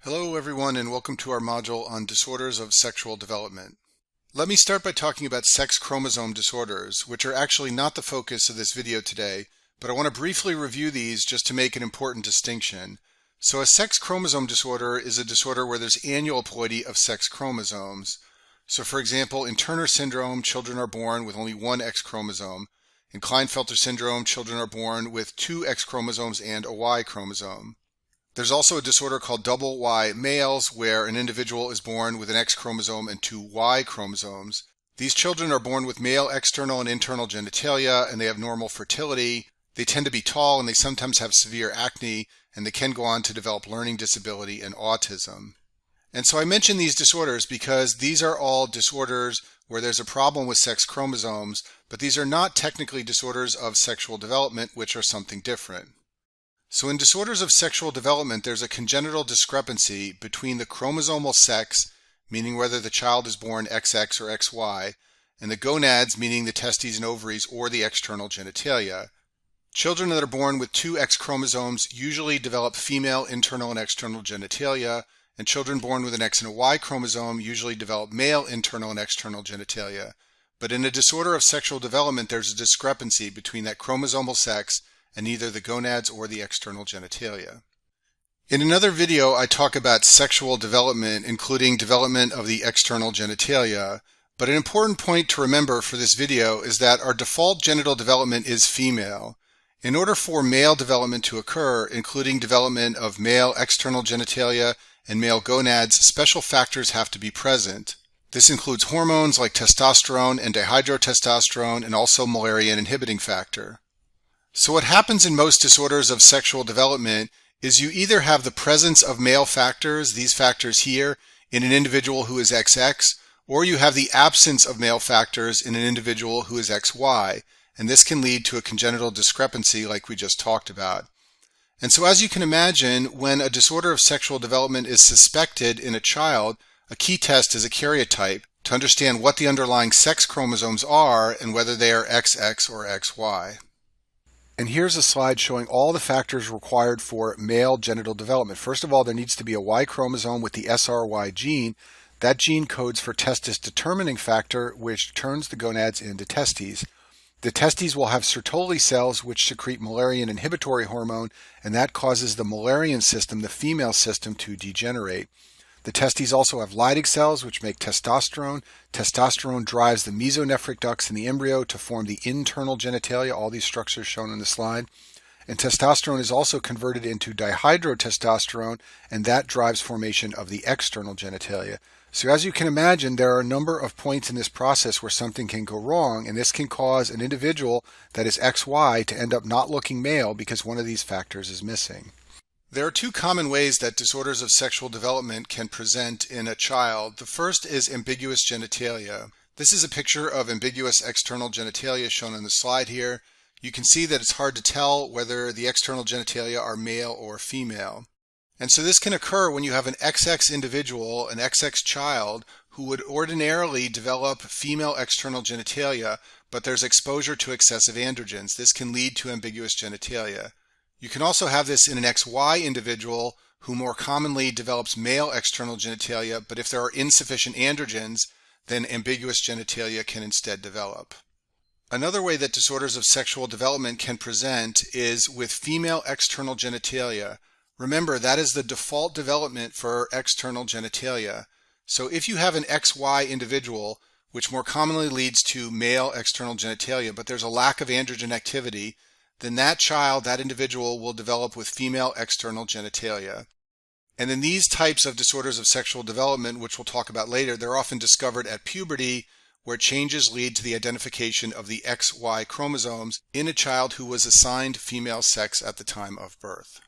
Hello everyone and welcome to our module on disorders of sexual development. Let me start by talking about sex chromosome disorders, which are actually not the focus of this video today, but I want to briefly review these just to make an important distinction. So a sex chromosome disorder is a disorder where there's aneuploidy of sex chromosomes. So for example, in Turner syndrome, children are born with only one X chromosome. In Klinefelter syndrome, children are born with two X chromosomes and a Y chromosome. There's also a disorder called double Y males, where an individual is born with an X chromosome and two Y chromosomes. These children are born with male external and internal genitalia, and they have normal fertility. They tend to be tall, and they sometimes have severe acne, and they can go on to develop learning disability and autism. And so I mention these disorders because these are all disorders where there's a problem with sex chromosomes, but these are not technically disorders of sexual development, which are something different. So in disorders of sexual development, there's a congenital discrepancy between the chromosomal sex, meaning whether the child is born XX or XY, and the gonads, meaning the testes and ovaries or the external genitalia. Children that are born with two X chromosomes usually develop female internal and external genitalia, and children born with an X and a Y chromosome usually develop male internal and external genitalia. But in a disorder of sexual development, there's a discrepancy between that chromosomal sex and either the gonads or the external genitalia. In another video, I talk about sexual development, including development of the external genitalia, but an important point to remember for this video is that our default genital development is female. In order for male development to occur, including development of male external genitalia and male gonads, special factors have to be present. This includes hormones like testosterone and dihydrotestosterone and also Müllerian inhibiting factor. So what happens in most disorders of sexual development is you either have the presence of male factors, these factors here, in an individual who is XX, or you have the absence of male factors in an individual who is XY, and this can lead to a congenital discrepancy like we just talked about. And so as you can imagine, when a disorder of sexual development is suspected in a child, a key test is a karyotype to understand what the underlying sex chromosomes are and whether they are XX or XY. And here's a slide showing all the factors required for male genital development. First of all, there needs to be a Y chromosome with the SRY gene. That gene codes for testis determining factor, which turns the gonads into testes. The testes will have Sertoli cells, which secrete Müllerian inhibitory hormone, and that causes the Müllerian system, the female system, to degenerate. The testes also have Leydig cells, which make testosterone. Testosterone drives the mesonephric ducts in the embryo to form the internal genitalia, all these structures shown in the slide. And testosterone is also converted into dihydrotestosterone, and that drives formation of the external genitalia. So as you can imagine, there are a number of points in this process where something can go wrong, and this can cause an individual that is XY to end up not looking male because one of these factors is missing. There are two common ways that disorders of sexual development can present in a child. The first is ambiguous genitalia. This is a picture of ambiguous external genitalia shown on the slide here. You can see that it's hard to tell whether the external genitalia are male or female. And so this can occur when you have an XX individual, an XX child, who would ordinarily develop female external genitalia, but there's exposure to excessive androgens. This can lead to ambiguous genitalia. You can also have this in an XY individual who more commonly develops male external genitalia, but if there are insufficient androgens, then ambiguous genitalia can instead develop. Another way that disorders of sexual development can present is with female external genitalia. Remember, that is the default development for external genitalia. So if you have an XY individual, which more commonly leads to male external genitalia, but there's a lack of androgen activity, then that child, that individual, will develop with female external genitalia. And in these types of disorders of sexual development, which we'll talk about later, they're often discovered at puberty, where changes lead to the identification of the XY chromosomes in a child who was assigned female sex at the time of birth.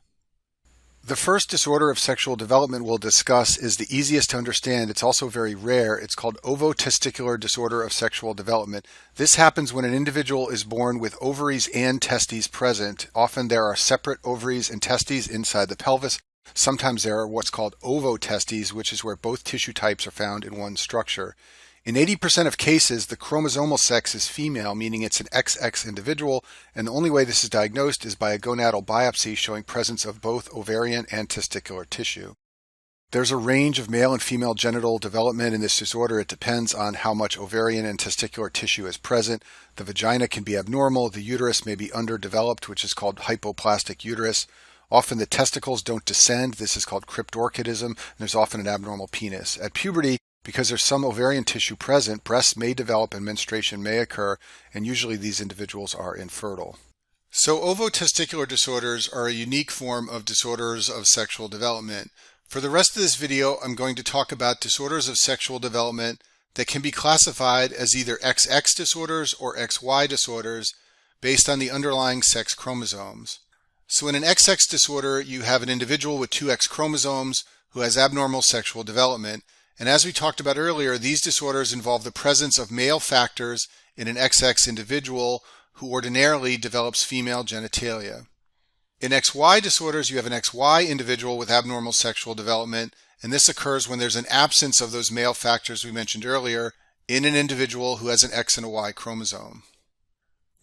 The first disorder of sexual development we'll discuss is the easiest to understand. It's also very rare. It's called ovotesticular disorder of sexual development. This happens when an individual is born with ovaries and testes present. Often there are separate ovaries and testes inside the pelvis. Sometimes there are what's called ovotestes, which is where both tissue types are found in one structure. In 80% of cases, the chromosomal sex is female, meaning it's an XX individual, and the only way this is diagnosed is by a gonadal biopsy showing presence of both ovarian and testicular tissue. There's a range of male and female genital development in this disorder. It depends on how much ovarian and testicular tissue is present. The vagina can be abnormal. The uterus may be underdeveloped, which is called hypoplastic uterus. Often the testicles don't descend. This is called cryptorchidism, and there's often an abnormal penis. At puberty, because there's some ovarian tissue present, breasts may develop and menstruation may occur, and usually these individuals are infertile. So ovotesticular disorders are a unique form of disorders of sexual development. For the rest of this video, I'm going to talk about disorders of sexual development that can be classified as either XX disorders or XY disorders based on the underlying sex chromosomes. So in an XX disorder, you have an individual with two X chromosomes who has abnormal sexual development. And as we talked about earlier, these disorders involve the presence of male factors in an XX individual who ordinarily develops female genitalia. In XY disorders, you have an XY individual with abnormal sexual development, and this occurs when there's an absence of those male factors we mentioned earlier in an individual who has an X and a Y chromosome.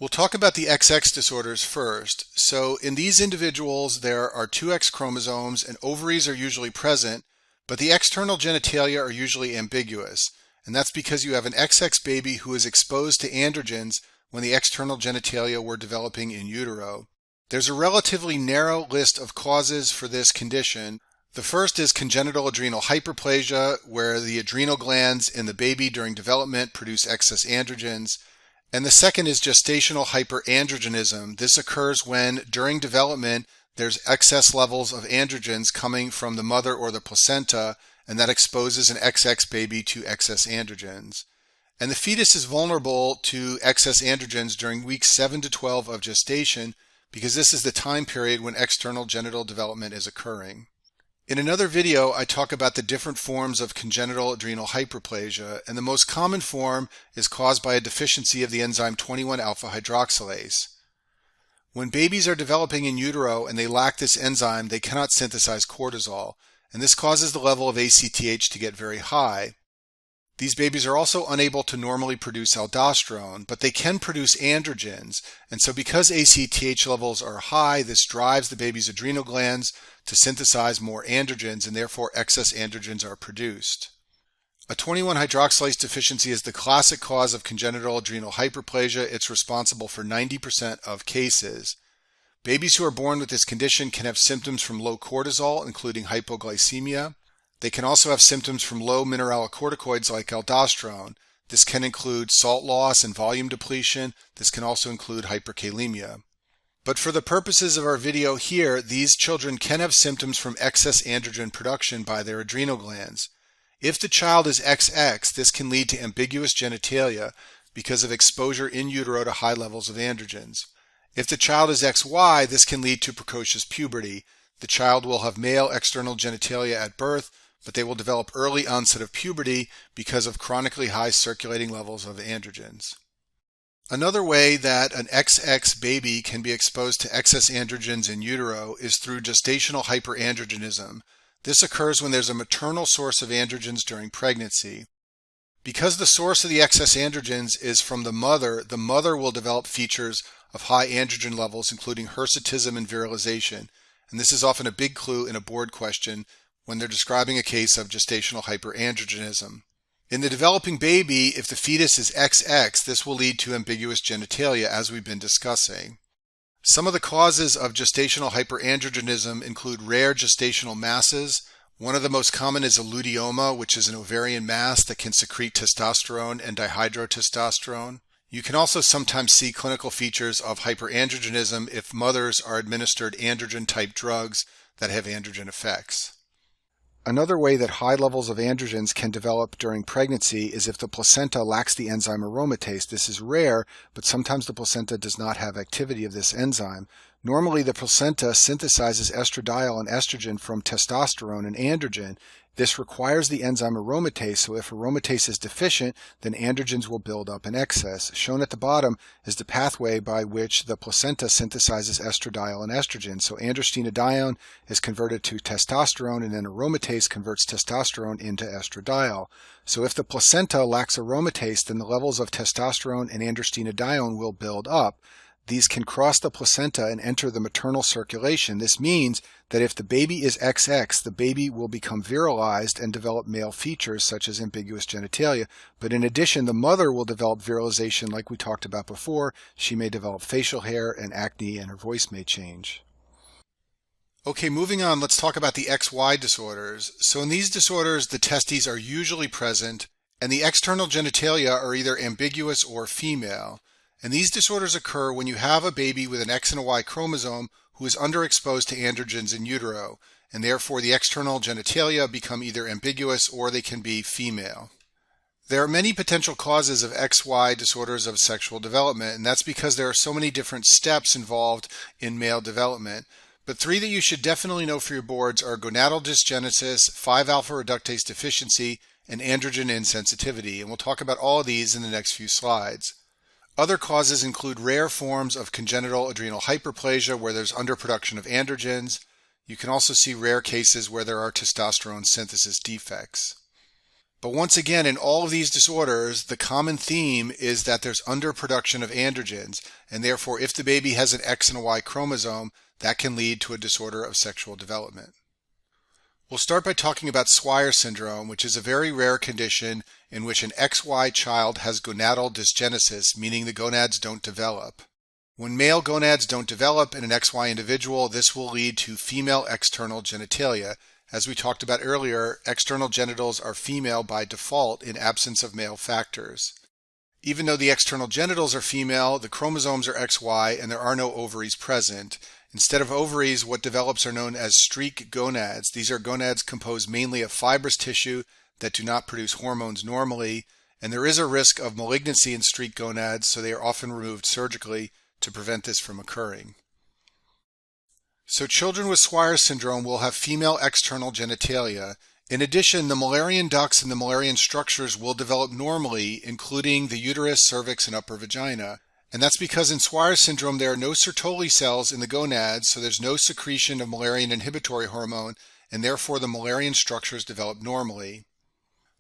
We'll talk about the XX disorders first. So in these individuals, there are two X chromosomes and ovaries are usually present, but the external genitalia are usually ambiguous. And that's because you have an XX baby who is exposed to androgens when the external genitalia were developing in utero. There's a relatively narrow list of causes for this condition. The first is congenital adrenal hyperplasia, where the adrenal glands in the baby during development produce excess androgens. And the second is gestational hyperandrogenism. This occurs when, during development, there's excess levels of androgens coming from the mother or the placenta, and that exposes an XX baby to excess androgens. And the fetus is vulnerable to excess androgens during weeks 7 to 12 of gestation, because this is the time period when external genital development is occurring. In another video, I talk about the different forms of congenital adrenal hyperplasia, and the most common form is caused by a deficiency of the enzyme 21-alpha hydroxylase. When babies are developing in utero and they lack this enzyme, they cannot synthesize cortisol, and this causes the level of ACTH to get very high. These babies are also unable to normally produce aldosterone, but they can produce androgens, and so because ACTH levels are high, this drives the baby's adrenal glands to synthesize more androgens, and therefore excess androgens are produced. A 21-hydroxylase deficiency is the classic cause of congenital adrenal hyperplasia. It's responsible for 90% of cases. Babies who are born with this condition can have symptoms from low cortisol, including hypoglycemia. They can also have symptoms from low mineralocorticoids like aldosterone. This can include salt loss and volume depletion. This can also include hyperkalemia. But for the purposes of our video here, these children can have symptoms from excess androgen production by their adrenal glands. If the child is XX, this can lead to ambiguous genitalia because of exposure in utero to high levels of androgens. If the child is XY, this can lead to precocious puberty. The child will have male external genitalia at birth, but they will develop early onset of puberty because of chronically high circulating levels of androgens. Another way that an XX baby can be exposed to excess androgens in utero is through gestational hyperandrogenism. This occurs when there's a maternal source of androgens during pregnancy. Because the source of the excess androgens is from the mother will develop features of high androgen levels, including hirsutism and virilization. And this is often a big clue in a board question when they're describing a case of gestational hyperandrogenism. In the developing baby, if the fetus is XX, this will lead to ambiguous genitalia, as we've been discussing. Some of the causes of gestational hyperandrogenism include rare gestational masses. One of the most common is a luteoma, which is an ovarian mass that can secrete testosterone and dihydrotestosterone. You can also sometimes see clinical features of hyperandrogenism if mothers are administered androgen-type drugs that have androgen effects. Another way that high levels of androgens can develop during pregnancy is if the placenta lacks the enzyme aromatase. This is rare, but sometimes the placenta does not have activity of this enzyme. Normally, the placenta synthesizes estradiol and estrogen from testosterone and androgen. This requires the enzyme aromatase, so if aromatase is deficient, then androgens will build up in excess. Shown at the bottom is the pathway by which the placenta synthesizes estradiol and estrogen. So androstenedione is converted to testosterone, and then aromatase converts testosterone into estradiol. So if the placenta lacks aromatase, then the levels of testosterone and androstenedione will build up. these can cross the placenta and enter the maternal circulation. This means that if the baby is XX, the baby will become virilized and develop male features such as ambiguous genitalia. But in addition, the mother will develop virilization like we talked about before. She may develop facial hair and acne, and her voice may change. Okay, moving on, let's talk about the XY disorders. So in these disorders, the testes are usually present, and the external genitalia are either ambiguous or female. And these disorders occur when you have a baby with an X and a Y chromosome who is underexposed to androgens in utero, and therefore the external genitalia become either ambiguous or they can be female. There are many potential causes of XY disorders of sexual development, and that's because there are so many different steps involved in male development. But three that you should definitely know for your boards are gonadal dysgenesis, 5-alpha reductase deficiency, and androgen insensitivity, and we'll talk about all of these in the next few slides. Other causes include rare forms of congenital adrenal hyperplasia where there's underproduction of androgens. You can also see rare cases where there are testosterone synthesis defects. But once again, in all of these disorders, the common theme is that there's underproduction of androgens, and therefore if the baby has an X and a Y chromosome, that can lead to a disorder of sexual development. We'll start by talking about Swyer syndrome, which is a very rare condition in which an XY child has gonadal dysgenesis, meaning the gonads don't develop. When male gonads don't develop in an XY individual, this will lead to female external genitalia. As we talked about earlier, external genitals are female by default in absence of male factors. Even though the external genitals are female, the chromosomes are XY and there are no ovaries present. Instead of ovaries, what develops are known as streak gonads. These are gonads composed mainly of fibrous tissue that do not produce hormones normally, and there is a risk of malignancy in streak gonads, so they are often removed surgically to prevent this from occurring. So children with Swyer syndrome will have female external genitalia. In addition, the Müllerian ducts and the Müllerian structures will develop normally, including the uterus, cervix, and upper vagina. And that's because in Swyer syndrome there are no Sertoli cells in the gonads, so there's no secretion of Müllerian inhibitory hormone, and therefore the Müllerian structures develop normally.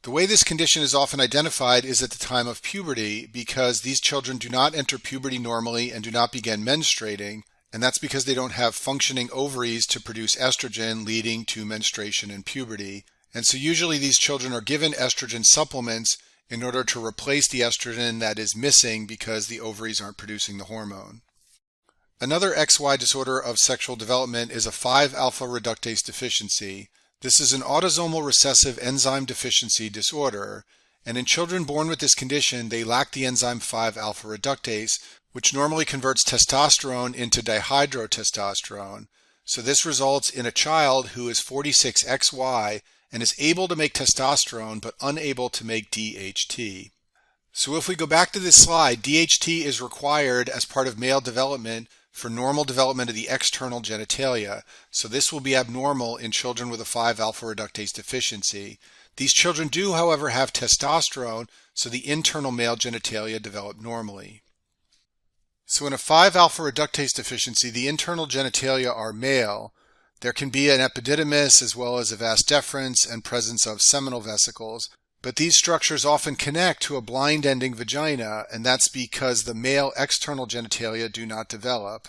The way this condition is often identified is at the time of puberty, because these children do not enter puberty normally and do not begin menstruating, and that's because they don't have functioning ovaries to produce estrogen, leading to menstruation and puberty. And so usually these children are given estrogen supplements in order to replace the estrogen that is missing because the ovaries aren't producing the hormone. Another XY disorder of sexual development is a 5-alpha reductase deficiency. This is an autosomal recessive enzyme deficiency disorder, and in children born with this condition, they lack the enzyme 5-alpha reductase, which normally converts testosterone into dihydrotestosterone. So this results in a child who is 46XY and is able to make testosterone but unable to make DHT. So if we go back to this slide, DHT is required as part of male development for normal development of the external genitalia. So this will be abnormal in children with a 5-alpha reductase deficiency. These children do, however, have testosterone, so the internal male genitalia develop normally. So in a 5-alpha reductase deficiency, the internal genitalia are male. There can be an epididymis as well as a vas deferens and presence of seminal vesicles, but these structures often connect to a blind-ending vagina, and that's because the male external genitalia do not develop.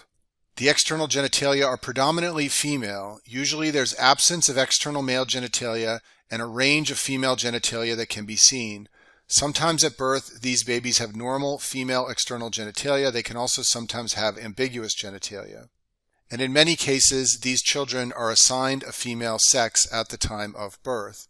The external genitalia are predominantly female. Usually there's absence of external male genitalia and a range of female genitalia that can be seen. Sometimes at birth, these babies have normal female external genitalia. They can also sometimes have ambiguous genitalia. And in many cases, these children are assigned a female sex at the time of birth.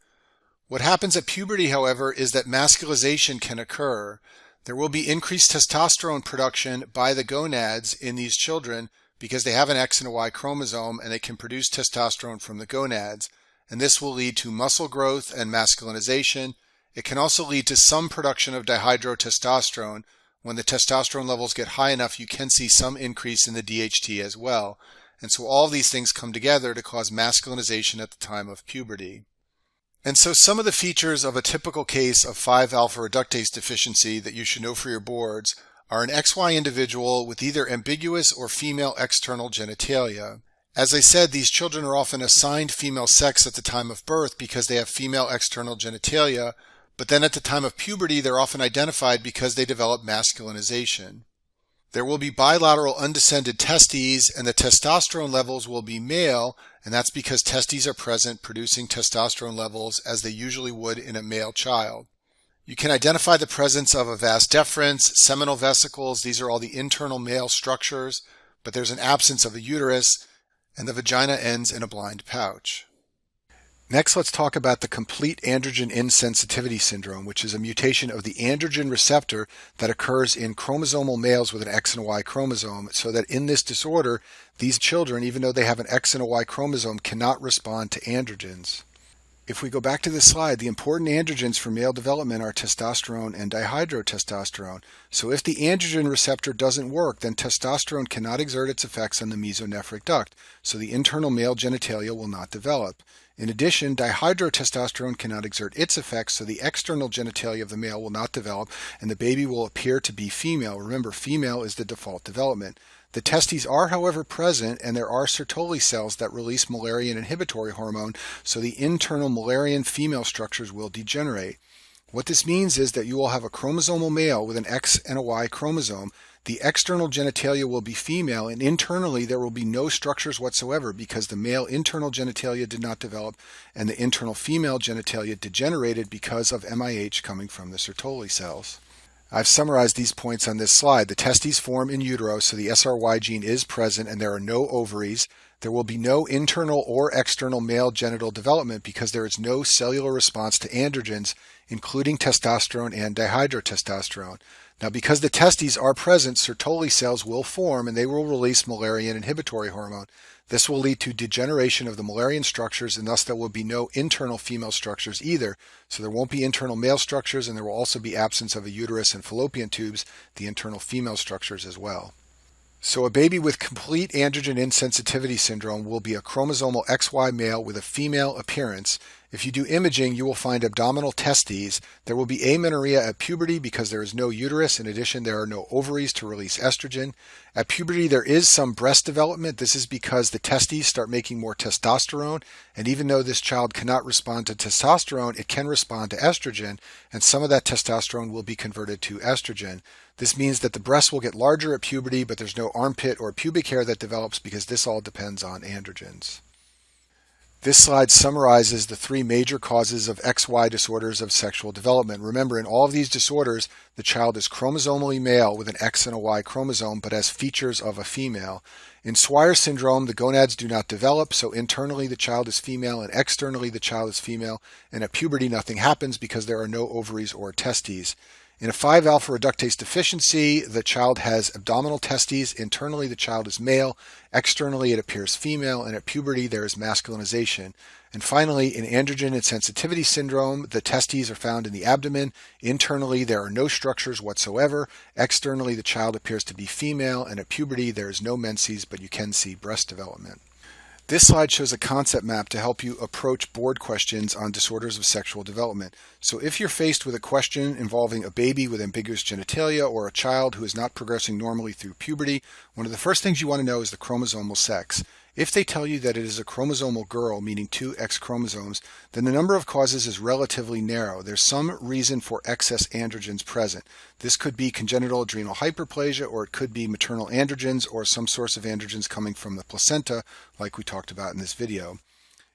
What happens at puberty, however, is that masculization can occur. There will be increased testosterone production by the gonads in these children because they have an X and a Y chromosome and they can produce testosterone from the gonads. And this will lead to muscle growth and masculinization. It can also lead to some production of dihydrotestosterone. When the testosterone levels get high enough, you can see some increase in the DHT as well. And so all of these things come together to cause masculinization at the time of puberty. And so some of the features of a typical case of 5-alpha reductase deficiency that you should know for your boards are an XY individual with either ambiguous or female external genitalia. As I said, these children are often assigned female sex at the time of birth because they have female external genitalia, but then at the time of puberty they're often identified because they develop masculinization. There will be bilateral undescended testes, and the testosterone levels will be male, and that's because testes are present producing testosterone levels as they usually would in a male child. You can identify the presence of a vas deferens, seminal vesicles. These are all the internal male structures, but there's an absence of a uterus, and the vagina ends in a blind pouch. Next, let's talk about the complete androgen insensitivity syndrome, which is a mutation of the androgen receptor that occurs in chromosomal males with an X and a Y chromosome, so that in this disorder, these children, even though they have an X and a Y chromosome, cannot respond to androgens. If we go back to this slide, the important androgens for male development are testosterone and dihydrotestosterone. So if the androgen receptor doesn't work, then testosterone cannot exert its effects on the mesonephric duct, so the internal male genitalia will not develop. In addition, dihydrotestosterone cannot exert its effects, so the external genitalia of the male will not develop, and the baby will appear to be female. Remember, female is the default development. The testes are, however, present, and there are Sertoli cells that release Müllerian inhibitory hormone, so the internal Müllerian female structures will degenerate. What this means is that you will have a chromosomal male with an X and a Y chromosome. The external genitalia will be female, and internally there will be no structures whatsoever because the male internal genitalia did not develop and the internal female genitalia degenerated because of MIH coming from the Sertoli cells. I've summarized these points on this slide. The testes form in utero, so the SRY gene is present and there are no ovaries. There will be no internal or external male genital development because there is no cellular response to androgens, including testosterone and dihydrotestosterone. Now, because the testes are present, Sertoli cells will form and they will release Müllerian inhibitory hormone. This will lead to degeneration of the Müllerian structures, and thus there will be no internal female structures either. So there won't be internal male structures, and there will also be absence of a uterus and fallopian tubes, the internal female structures as well. So a baby with complete androgen insensitivity syndrome will be a chromosomal XY male with a female appearance. If you do imaging, you will find abdominal testes. There will be amenorrhea at puberty because there is no uterus. In addition, there are no ovaries to release estrogen. At puberty, there is some breast development. This is because the testes start making more testosterone. And even though this child cannot respond to testosterone, it can respond to estrogen. And some of that testosterone will be converted to estrogen. This means that the breasts will get larger at puberty, but there's no armpit or pubic hair that develops because this all depends on androgens. This slide summarizes the three major causes of XY disorders of sexual development. Remember, in all of these disorders, the child is chromosomally male with an X and a Y chromosome, but has features of a female. In Swyer syndrome, the gonads do not develop, so internally the child is female and externally the child is female, and at puberty nothing happens because there are no ovaries or testes. In a 5-alpha reductase deficiency, the child has abdominal testes. Internally, the child is male. Externally, it appears female. And at puberty, there is masculinization. And finally, in androgen insensitivity syndrome, the testes are found in the abdomen. Internally, there are no structures whatsoever. Externally, the child appears to be female. And at puberty, there is no menses, but you can see breast development. This slide shows a concept map to help you approach board questions on disorders of sexual development. So if you're faced with a question involving a baby with ambiguous genitalia or a child who is not progressing normally through puberty, one of the first things you want to know is the chromosomal sex. If they tell you that it is a chromosomal girl, meaning 2 X chromosomes, then the number of causes is relatively narrow. There's some reason for excess androgens present. This could be congenital adrenal hyperplasia, or it could be maternal androgens, or some source of androgens coming from the placenta, like we talked about in this video.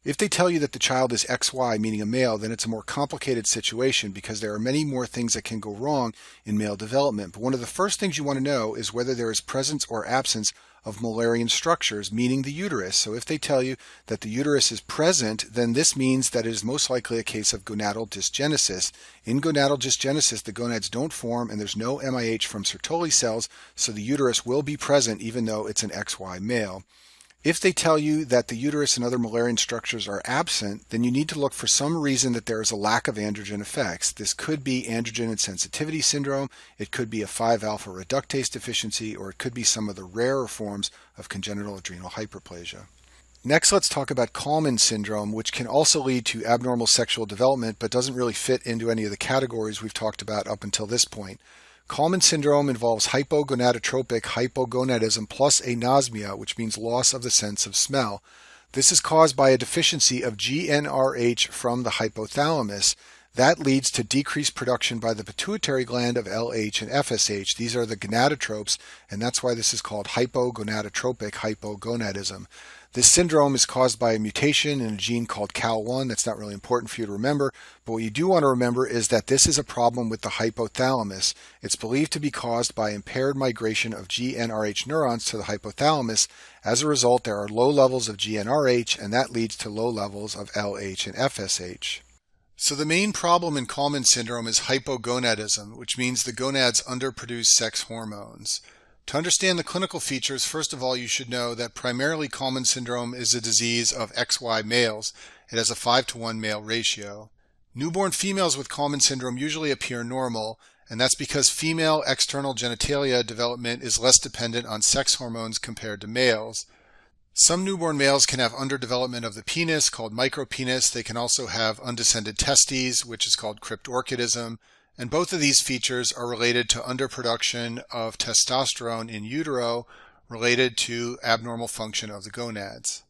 If they tell you that the child is XY, meaning a male, then it's a more complicated situation because there are many more things that can go wrong in male development. But one of the first things you want to know is whether there is presence or absence of Müllerian structures, meaning the uterus. So if they tell you that the uterus is present, then this means that it is most likely a case of gonadal dysgenesis. In gonadal dysgenesis, the gonads don't form and there's no MIH from Sertoli cells, so the uterus will be present even though it's an XY male. If they tell you that the uterus and other Müllerian structures are absent, then you need to look for some reason that there is a lack of androgen effects. This could be androgen insensitivity syndrome, it could be a 5-alpha reductase deficiency, or it could be some of the rarer forms of congenital adrenal hyperplasia. Next, let's talk about Kallmann syndrome, which can also lead to abnormal sexual development, but doesn't really fit into any of the categories we've talked about up until this point. Kallmann syndrome involves hypogonadotropic hypogonadism plus anosmia, which means loss of the sense of smell. This is caused by a deficiency of GnRH from the hypothalamus. That leads to decreased production by the pituitary gland of LH and FSH. These are the gonadotropes, and that's why this is called hypogonadotropic hypogonadism. This syndrome is caused by a mutation in a gene called CAL1. That's not really important for you to remember, but what you do want to remember is that this is a problem with the hypothalamus. It's believed to be caused by impaired migration of GnRH neurons to the hypothalamus. As a result, there are low levels of GnRH, and that leads to low levels of LH and FSH. So the main problem in Kallman syndrome is hypogonadism, which means the gonads underproduce sex hormones. To understand the clinical features, first of all, you should know that primarily Kallman syndrome is a disease of XY males. It has a 5-to-1 male ratio. Newborn females with Kallman syndrome usually appear normal, and that's because female external genitalia development is less dependent on sex hormones compared to males. Some newborn males can have underdevelopment of the penis, called micropenis. They can also have undescended testes, which is called cryptorchidism. And both of these features are related to underproduction of testosterone in utero, related to abnormal function of the gonads.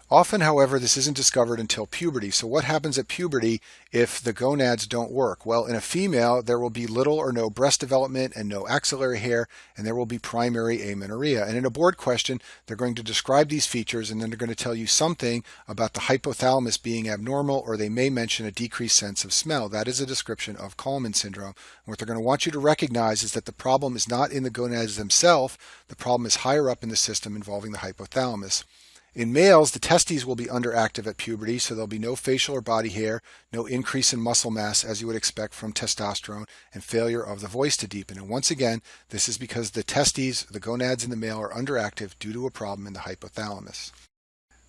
Often, however, this isn't discovered until puberty. So what happens at puberty if the gonads don't work? Well, in a female, there will be little or no breast development and no axillary hair, and there will be primary amenorrhea. And in a board question, they're going to describe these features, and then they're going to tell you something about the hypothalamus being abnormal, or they may mention a decreased sense of smell. That is a description of Kallman syndrome. And what they're going to want you to recognize is that the problem is not in the gonads themselves. The problem is higher up in the system involving the hypothalamus. In males, the testes will be underactive at puberty, so there'll be no facial or body hair, no increase in muscle mass as you would expect from testosterone, and failure of the voice to deepen. And once again, this is because the testes, the gonads in the male, are underactive due to a problem in the hypothalamus.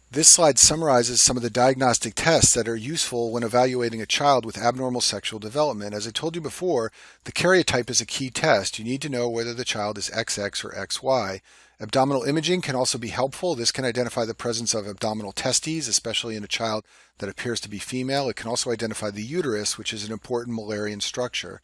This slide summarizes some of the diagnostic tests that are useful when evaluating a child with abnormal sexual development. As I told you before, the karyotype is a key test. You need to know whether the child is XX or XY. Abdominal imaging can also be helpful. This can identify the presence of abdominal testes, especially in a child that appears to be female. It can also identify the uterus, which is an important Müllerian structure.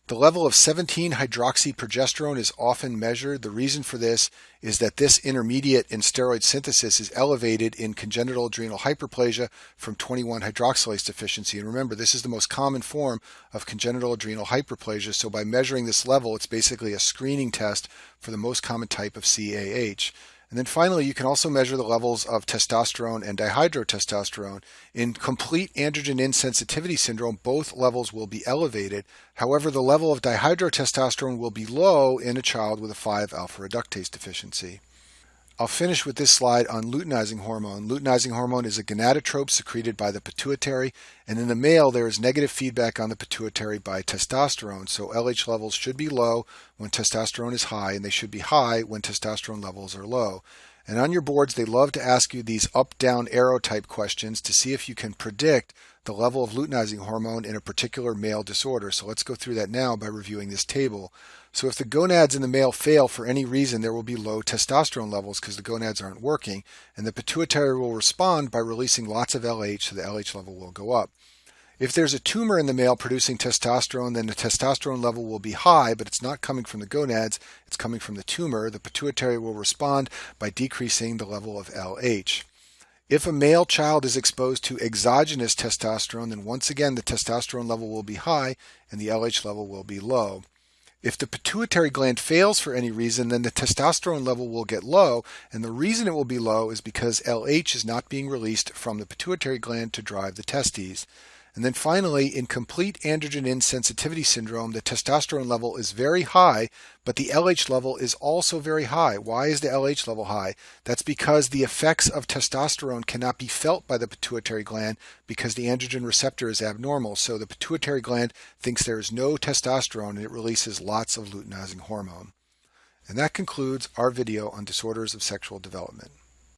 The level of 17-hydroxyprogesterone is often measured. The reason for this is that this intermediate in steroid synthesis is elevated in congenital adrenal hyperplasia from 21-hydroxylase deficiency. And remember, this is the most common form of congenital adrenal hyperplasia. So by measuring this level, it's basically a screening test for the most common type of CAH. And then finally, you can also measure the levels of testosterone and dihydrotestosterone. In complete androgen insensitivity syndrome, both levels will be elevated. However, the level of dihydrotestosterone will be low in a child with a 5-alpha reductase deficiency. I'll finish with this slide on luteinizing hormone. Luteinizing hormone is a gonadotrope secreted by the pituitary, and in the male there is negative feedback on the pituitary by testosterone. So LH levels should be low when testosterone is high, and they should be high when testosterone levels are low. And on your boards, they love to ask you these up-down arrow type questions to see if you can predict the level of luteinizing hormone in a particular male disorder. So let's go through that now by reviewing this table. So if the gonads in the male fail for any reason, there will be low testosterone levels because the gonads aren't working, and the pituitary will respond by releasing lots of LH, so the LH level will go up. If there's a tumor in the male producing testosterone, then the testosterone level will be high, but it's not coming from the gonads, it's coming from the tumor. The pituitary will respond by decreasing the level of LH. If a male child is exposed to exogenous testosterone, then once again the testosterone level will be high and the LH level will be low. If the pituitary gland fails for any reason, then the testosterone level will get low, and the reason it will be low is because LH is not being released from the pituitary gland to drive the testes. And then finally, in complete androgen insensitivity syndrome, the testosterone level is very high, but the LH level is also very high. Why is the LH level high? That's because the effects of testosterone cannot be felt by the pituitary gland because the androgen receptor is abnormal. So the pituitary gland thinks there is no testosterone and it releases lots of luteinizing hormone. And that concludes our video on disorders of sexual development.